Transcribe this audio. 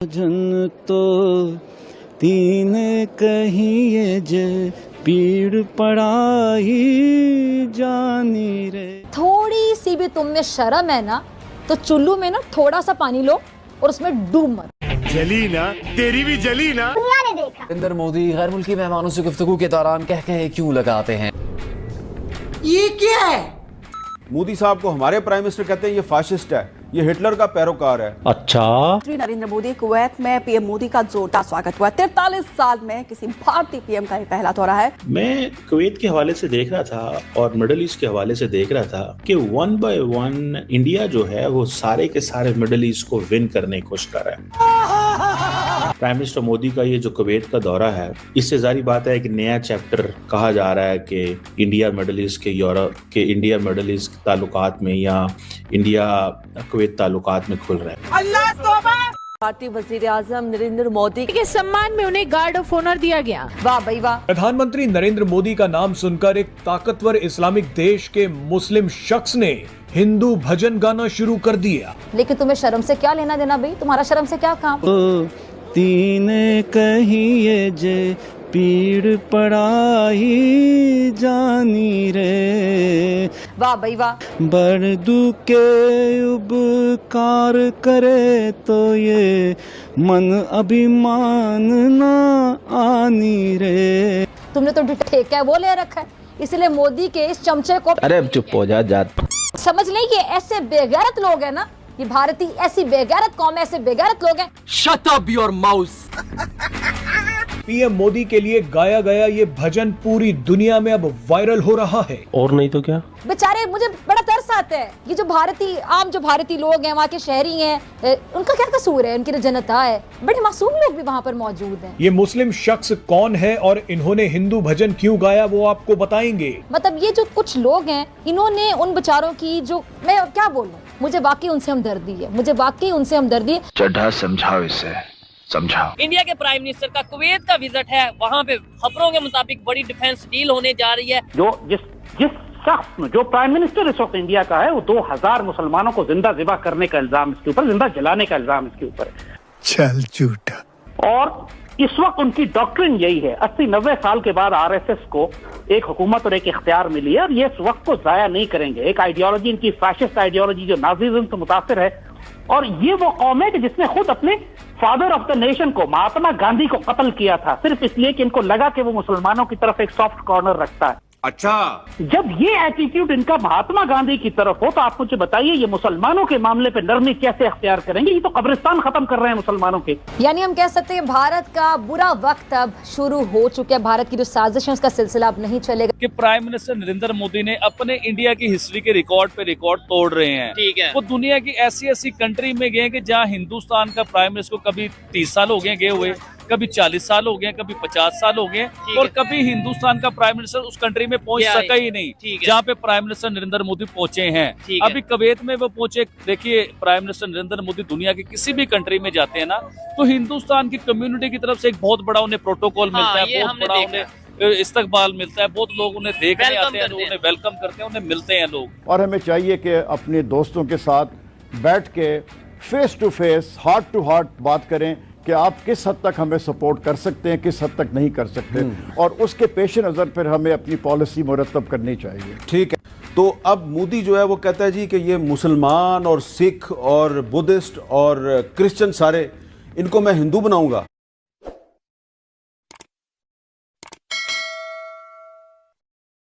जन तो तीन कहिए जे पीड़ पड़ाई जानी रे। थोड़ी सी भी तुम में शर्म है ना तो चुल्लू में ना थोड़ा सा पानी लो और उसमें डूब मत। जली ना, तेरी भी जली ना। दुनिया ने देखा। नरेंद्र मोदी गैर मुल्की मेहमानों से गुफ्तगू के दौरान कह क्यों लगाते हैं? ये क्या है? मोदी साहब को हमारे प्राइम मिनिस्टर कहते हैं ये फाशिस्ट है, ये हिटलर का पैरोकार है। अच्छा, नरेंद्र मोदी कुवैत में पीएम मोदी का जोरदार स्वागत हुआ। 43 साल में किसी भारतीय पीएम का ये पहला दौरा है। मैं कुवैत के हवाले से देख रहा था और मिडिल ईस्ट के हवाले से देख रहा था कि 1 by 1 इंडिया जो है वो सारे के सारे मिडिल ईस्ट को विन करने की कोशिश कर रहा है। प्राइम मिनिस्टर मोदी का ये जो कुवैत का दौरा है, इससे जारी बात है एक नया चैप्टर कहा जा रहा है कि इंडिया मिडिल ईस्ट के यूरोप के इंडिया मिडिल ईस्ट ताल्लुकात में या इंडिया कुवैत ताल्लुकात में खुल रहा है। अल्लाह तौबा। भारतीय वजीर आजम नरेंद्र मोदी के सम्मान में उन्हें गार्ड ऑफ ऑनर दिया गया। वाह भाई वाह। प्रधानमंत्री नरेंद्र मोदी का नाम सुनकर एक ताकतवर इस्लामिक देश के मुस्लिम शख्स ने हिंदू भजन गाना शुरू कर दिया। लेकिन तुम्हें शर्म से क्या लेना देना भाई? तुम्हारा शर्म से क्या काम? तीन कहिए जे पीड़ पड़ाई जानी रे। वाह भाई वाह। बड़ दुके उपकार करे तो ये मन अभिमान ना आनी रे। तुमने तो ठेका है वो ले रखा है, इसलिए मोदी के इस चमचे को अरे अब चुप हो जा। समझ नहीं कि ऐसे बेगैरत लोग हैं ना, ये भारतीय ऐसी बेगैरत कौम है, ऐसे बेगैरत लोग हैं। Shut up your mouse. PM Modi के लिए गाया गया ये भजन पूरी दुनिया में अब वायरल हो रहा है। और नहीं तो क्या। बेचारे मुझे बड़ा तरस आता है, ये जो भारतीय लोग हैं, वहाँ के शहरी हैं, उनका क्या कसूर है? उनकी जो जनता है, बड़े मासूम लोग भी वहाँ पर मौजूद हैं। ये मुस्लिम शख्स कौन है और इन्होंने हिंदू भजन क्यों गाया वो आपको बताएंगे। मतलब ये जो कुछ लोग हैं, इन्होंने उन बेचारों की जो, मैं क्या बोलूं, मुझे वाकई उनसे हमदर्दी है। चढ़ा समझाओ इसे, समझाओ। इंडिया के प्राइम मिनिस्टर का कुवैत का विजिट है, वहाँ पे खबरों के मुताबिक बड़ी डिफेंस डील होने जा रही है। जिस शख्स जो प्राइम मिनिस्टर इस वक्त इंडिया का है, वो 2000 मुसलमानों को जिंदा ज़िबा करने का इल्जाम इसके ऊपर, जिंदा जलाने का इल्जाम इसके ऊपर है। चल झूठा। और इस वक्त उनकी डॉक्ट्रिन यही है। 80-90 साल के बाद आरएसएस को एक हुकूमत और एक इख्तियार मिली है और ये इस वक्त को जाया नहीं करेंगे। एक आइडियोलॉजी इनकी फैशिस्ट आइडियोलॉजी जो नाजीज्म से मुतासिर है, और ये वो कौम है कि जिसने खुद अपने फादर ऑफ द नेशन को, महात्मा गांधी को कत्ल किया था, सिर्फ इसलिए कि इनको लगा कि वो मुसलमानों की तरफ एक सॉफ्ट कॉर्नर रखता है। अच्छा, जब ये एटीट्यूड इनका महात्मा गांधी की तरफ हो, तो आप मुझे बताइए ये मुसलमानों के मामले पे नरमी कैसे अख्तियार करेंगे? ये तो कब्रिस्तान खत्म कर रहे हैं मुसलमानों के। यानी हम कह सकते हैं भारत का बुरा वक्त अब शुरू हो चुका है। भारत की जो साजिश है उसका सिलसिला अब नहीं चलेगा। कि प्राइम मिनिस्टर नरेंद्र मोदी ने अपने इंडिया की हिस्ट्री के रिकॉर्ड पे रिकॉर्ड तोड़ रहे हैं। ठीक है। वो दुनिया की ऐसी कंट्री में गए कि जहाँ हिंदुस्तान का प्राइम मिनिस्टर को कभी 30 साल हो गए हुए, कभी 40 साल हो गए, कभी 50 साल हो गए, और कभी हिंदुस्तान का प्राइम मिनिस्टर उस कंट्री में पहुंच सका ही नहीं जहाँ पे प्राइम मिनिस्टर नरेंद्र मोदी पहुंचे हैं। अभी कुवैत में वो पहुंचे। देखिए, प्राइम मिनिस्टर नरेंद्र मोदी दुनिया के किसी भी कंट्री में जाते हैं ना, तो हिंदुस्तान की कम्युनिटी की तरफ से एक बहुत बड़ा उन्हें प्रोटोकॉल मिलता है, बहुत बड़ा उन्हें इस्तकबाल मिलता है। बहुत लोग उन्हें देखने आते हैं, उन्हें वेलकम करते हैं, उन्हें मिलते हैं लोग। और हमें चाहिए कि अपने दोस्तों के साथ बैठ के face to face, heart to heart बात करें कि आप किस हद तक हमें सपोर्ट कर सकते हैं, किस हद तक नहीं कर सकते, और उसके पेश नज़र फिर हमें अपनी पॉलिसी मुरतब करनी चाहिए। ठीक है, तो अब मोदी जो है वो कहता है जी कि ये मुसलमान और सिख और बुद्धिस्ट और क्रिश्चियन सारे, इनको मैं हिंदू बनाऊंगा।